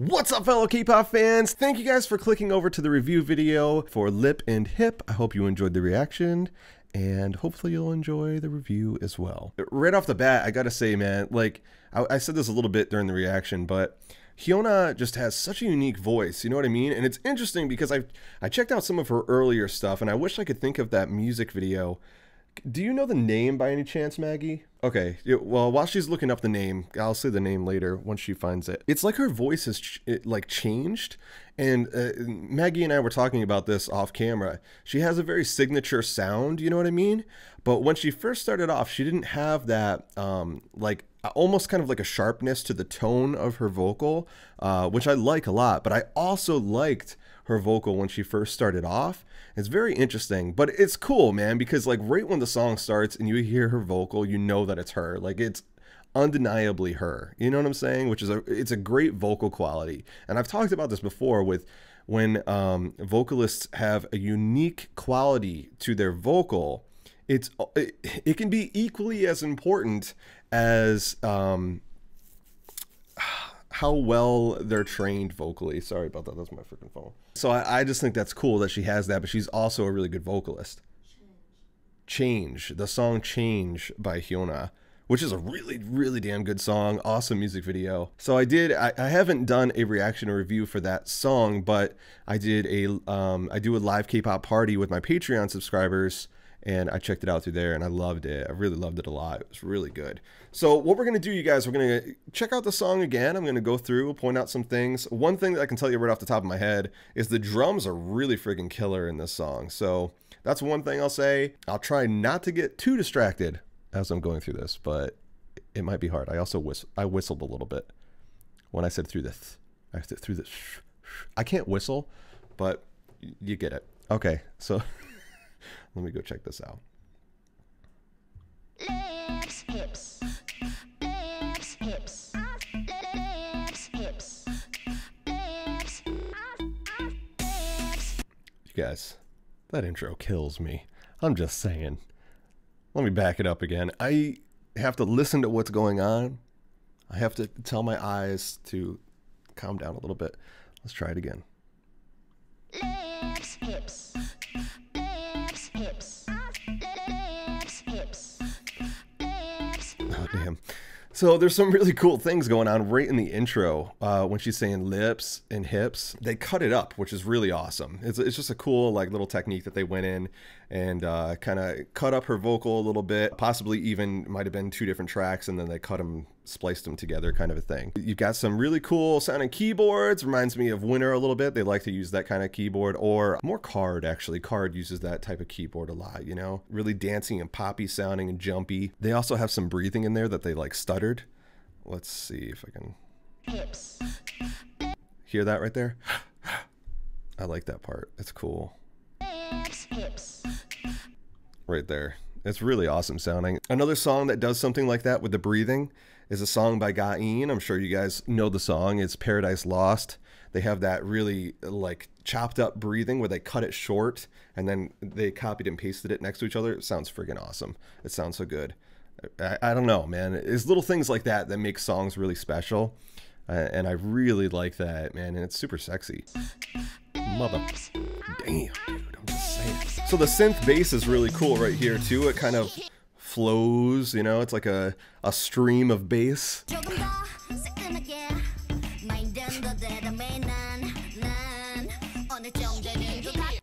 What's up, fellow K-pop fans? Thank you guys for clicking over to the review video for Lip and Hip. I hope you enjoyed the reaction, and hopefully you'll enjoy the review as well. Right off the bat, I gotta say, man, like, I said this a little bit during the reaction, but HyunA just has such a unique voice, you know what I mean? And it's interesting because I checked out some of her earlier stuff, and I wish I could think of that music video. Do you know the name by any chance, Maggie? Okay, well, while she's looking up the name, I'll say the name later once she finds it. It's like her voice has changed, and Maggie and I were talking about this off camera. She has a very signature sound, you know what I mean? But when she first started off, she didn't have that, like, almost kind of like a sharpness to the tone of her vocal, which I like a lot. But I also liked her vocal when she first started off. It's very interesting, but it's cool, man, because like right when the song starts and you hear her vocal, you know that it's her. Like, it's undeniably her, you know what I'm saying? Which is it's a great vocal quality. And I've talked about this before with when vocalists have a unique quality to their vocal, it can be equally as important as how well they're trained vocally. Sorry about that. That's my freaking phone. So I just think that's cool that she has that, but she's also a really good vocalist. Change. The song Change by HyunA, which is a really, really damn good song. Awesome music video. So I haven't done a reaction or review for that song, but I did I do a live K-pop party with my Patreon subscribers, and I checked it out through there, and I loved it. I really loved it a lot. It was really good. So what we're going to do, you guys, we're going to check out the song again. I'm going to go through, point out some things. One thing that I can tell you right off the top of my head is the drums are really freaking killer in this song. So that's one thing I'll say. I'll try not to get too distracted as I'm going through this, but it might be hard. I also whistled a little bit when I said through this. I said through this. I can't whistle, but you get it. Okay, so let me go check this out. Lips, hips. Lips, hips. Lips, hips. Lips, lips. You guys, that intro kills me. I'm just saying. Let me back it up again. I have to listen to what's going on. I have to tell my eyes to calm down a little bit. Let's try it again. Lips, hips. Lips, hips. Lips, hips. Lips. Oh, damn. So there's some really cool things going on right in the intro when she's saying lips and hips. They cut it up, which is really awesome. It's just a cool like little technique that they went in and kind of cut up her vocal a little bit. Possibly even might have been two different tracks, and then they cut them, spliced them together, kind of a thing. You've got some really cool sounding keyboards. Reminds me of HyunA a little bit. They like to use that kind of keyboard, or more KARD actually. KARD uses that type of keyboard a lot, you know? Really dancing and poppy sounding and jumpy. They also have some breathing in there that they like stuttered. Let's see if I can Hips. hear that right there. I like that part. It's cool. Lips, hips. Right there. It's really awesome sounding. Another song that does something like that with the breathing is a song by Gain. I'm sure you guys know the song. It's Paradise Lost. They have that really like chopped up breathing where they cut it short and then they copied and pasted it next to each other. It sounds friggin' awesome. It sounds so good. I don't know, man. It's little things like that that make songs really special. And I really like that, man. And it's super sexy. Mother. Damn, dude. I'm just saying. So the synth bass is really cool right here, too. It kind of flows, you know? It's like a stream of bass.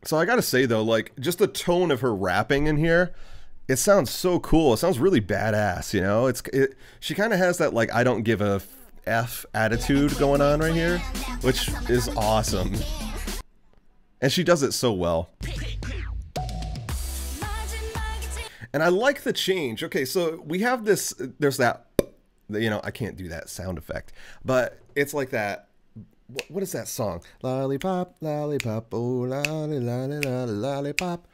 So I gotta say, though, like, just the tone of her rapping in here, it sounds so cool. It sounds really badass, you know? She kind of has that, like, I don't give a F attitude going on right here, which is awesome. And she does it so well. And I like the change. Okay, so we have this, there's that, you know, I can't do that sound effect, but it's like that. What is that song? Lollipop, lollipop, oh lolly, lolly, lolly, lollipop.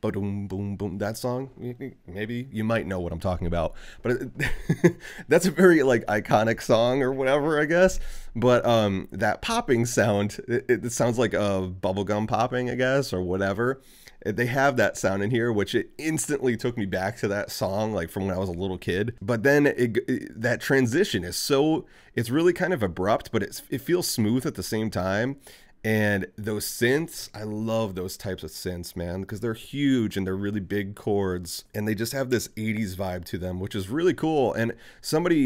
Boom, boom, boom. That song, maybe you might know what I'm talking about, but that's a very like iconic song or whatever, I guess. But that popping sound, it sounds like a bubblegum popping, I guess, or whatever. They have that sound in here, which it instantly took me back to that song, like from when I was a little kid. But then that transition is it's really kind of abrupt, but it feels smooth at the same time. And those synths, I love those types of synths, man, because they're huge and they're really big chords and they just have this 80s vibe to them, which is really cool. And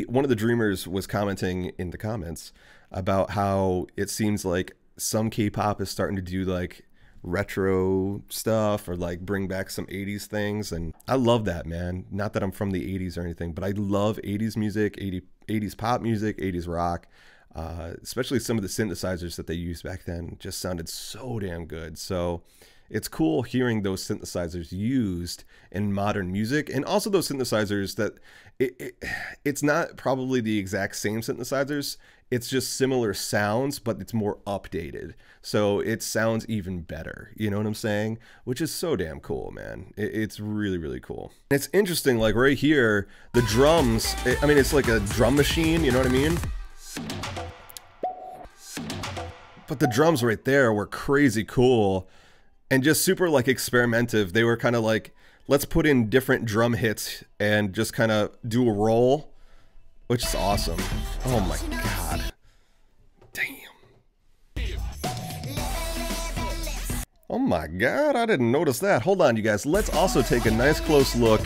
one of the dreamers was commenting in the comments about how it seems like some K-pop is starting to do like retro stuff or like bring back some 80s things. And I love that, man. Not that I'm from the 80s or anything, but I love 80s music, 80s pop music, 80s rock. Especially some of the synthesizers that they used back then just sounded so damn good. So it's cool hearing those synthesizers used in modern music, and also those synthesizers that it's not probably the exact same synthesizers. It's just similar sounds, but it's more updated. So it sounds even better. You know what I'm saying? Which is so damn cool, man. It's really, really cool. It's interesting, like right here, the drums, I mean, it's like a drum machine, you know what I mean? But the drums right there were crazy cool and just super like experimentative. They were kind of like, let's put in different drum hits and just kind of do a roll, which is awesome. Oh my God. Damn. Oh my God, I didn't notice that. Hold on, you guys. Let's also take a nice close look,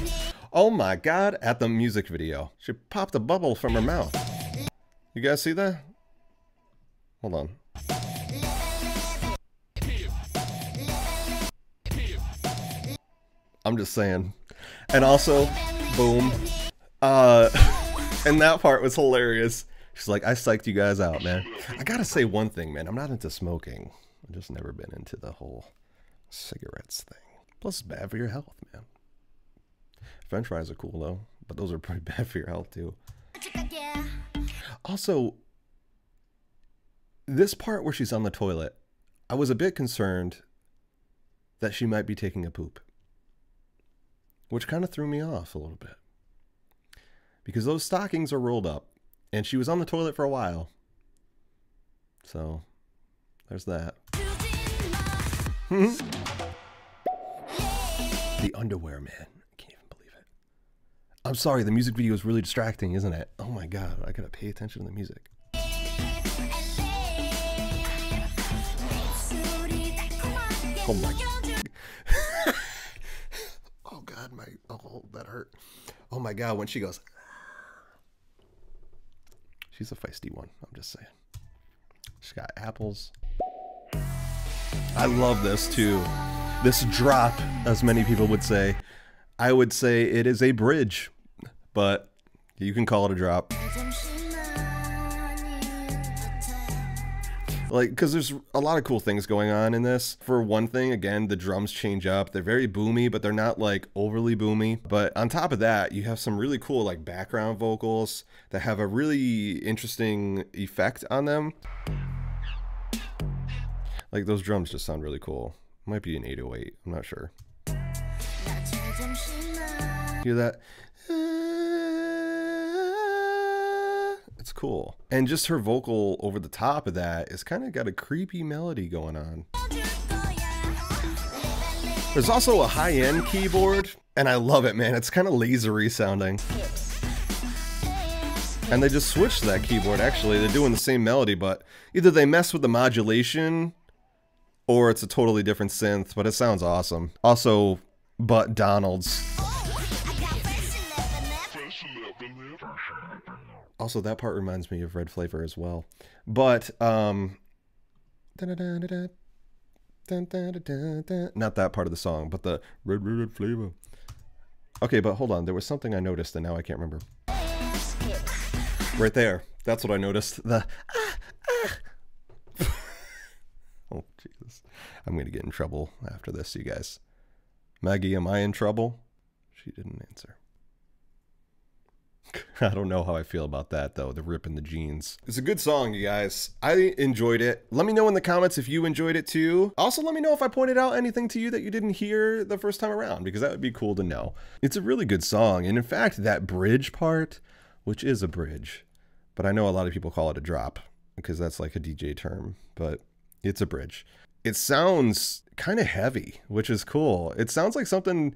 oh my God, at the music video. She popped a bubble from her mouth. You guys see that? Hold on. I'm just saying. And also, boom. And that part was hilarious. She's like, I psyched you guys out, man. I gotta say one thing, man. I'm not into smoking. I've just never been into the whole cigarettes thing. Plus, it's bad for your health, man. French fries are cool, though. But those are pretty bad for your health, too. Also, this part where she's on the toilet, I was a bit concerned that she might be taking a poop, which kind of threw me off a little bit because those stockings are rolled up and she was on the toilet for a while. So there's that. The underwear, man. I can't even believe it. I'm sorry, the music video is really distracting, isn't it? Oh my God, I gotta pay attention to the music. Oh my God. Oh God, that hurt. Oh my God, when she goes, she's a feisty one, I'm just saying. She's got apples. I love this too. This drop, as many people would say. I would say it is a bridge, but you can call it a drop. Like, because there's a lot of cool things going on in this. For one thing, again, the drums change up. They're very boomy, but they're not like overly boomy. But on top of that, you have some really cool like background vocals that have a really interesting effect on them. Like those drums just sound really cool. Might be an 808, I'm not sure. Hear that? It's cool. And just her vocal over the top of that is kind of got a creepy melody going on. There's also a high-end keyboard, and I love it, man. It's kind of lasery sounding. And they just switched that keyboard, actually. They're doing the same melody, but either they mess with the modulation or it's a totally different synth, but it sounds awesome. Also, Butt Donald's. Also, that part reminds me of Red Flavor as well. But, not that part of the song, but the Red Flavor. Okay, but hold on. There was something I noticed and now I can't remember. Right there. That's what I noticed. The oh, Jesus. I'm going to get in trouble after this, you guys. Maggie, am I in trouble? She didn't answer. I don't know how I feel about that though, the rip in the jeans. It's a good song, you guys. I enjoyed it. Let me know in the comments if you enjoyed it too. Also, let me know if I pointed out anything to you that you didn't hear the first time around, because that would be cool to know. It's a really good song. And in fact, that bridge part, which is a bridge, but I know a lot of people call it a drop because that's like a DJ term, but it's a bridge. It sounds kind of heavy, which is cool. It sounds like something,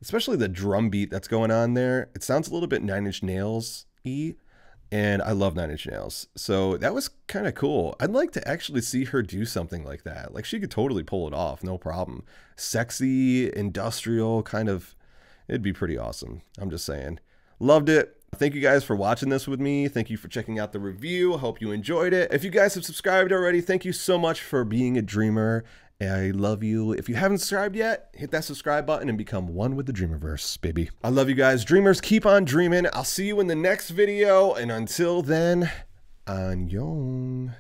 especially the drum beat that's going on there. It sounds a little bit 9 Inch Nails-y, and I love 9 Inch Nails. So that was kind of cool. I'd like to actually see her do something like that. Like she could totally pull it off, no problem. Sexy, industrial, kind of, it'd be pretty awesome. I'm just saying. Loved it. Thank you guys for watching this with me. Thank you for checking out the review. I hope you enjoyed it. If you guys have subscribed already, thank you so much for being a dreamer. I love you. If you haven't subscribed yet, hit that subscribe button and become one with the Dreamiverse, baby. I love you guys. Dreamers, keep on dreaming. I'll see you in the next video. And until then, annyeong.